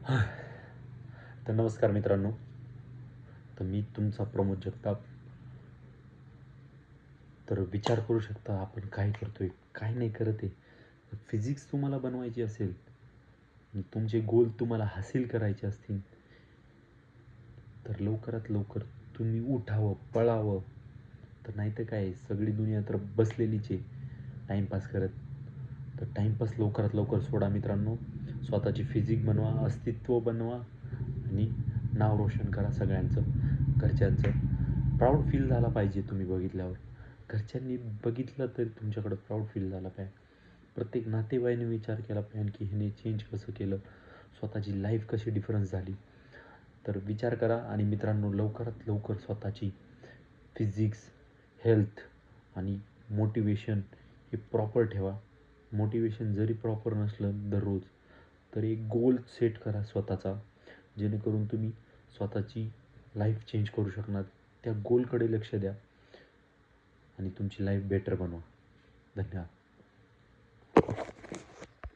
तर नमस्कार मित्रांनो. तर मी तुमचा प्रमोद जगताप. तर विचार करू शकता आपण काय करतोय, काय नाही करत आहे. फिजिक्स तुम्हाला बनवायची असेल आणि तुमचे गोल तुम्हाला हासिल करायचे असतील, तर लवकरात लवकर तुम्ही उठावं, पळावं. तर नाही तर काय, सगळी दुनिया तर बसलेलीच आहे टाईमपास करत. तर टाईमपास लवकरात लवकर सोडा मित्रांनो. स्वतःची फिजिक बनवा, अस्तित्व बनवा आणि नाव रोशन करा सगळ्यांचं, घरच्यांचं. प्राऊड फील झाला पाहिजे तुम्ही बघितल्यावर. घरच्यांनी बघितलं तरी तुमच्याकडं प्राऊड फील झाला पाहिजे. प्रत्येक नातेवाईने विचार केला पाहिजे की ह्याने चेंज कसं केलं, स्वतःची लाईफ कशी डिफरन्स झाली. तर विचार करा आणि मित्रांनो लवकरात लवकर स्वतःची फिजिक्स, हेल्थ आणि मोटिवेशन हे प्रॉपर ठेवा. मोटिवेशन जरी प्रॉपर नसलं दररोज, तर एक गोल सेट करा स्वतःचा, जेणेकरून तुम्ही स्वतःची लाईफ चेंज करू शकणार. त्या गोलकडे लक्ष द्या आणि तुमची लाईफ बेटर बनवा. धन्यवाद.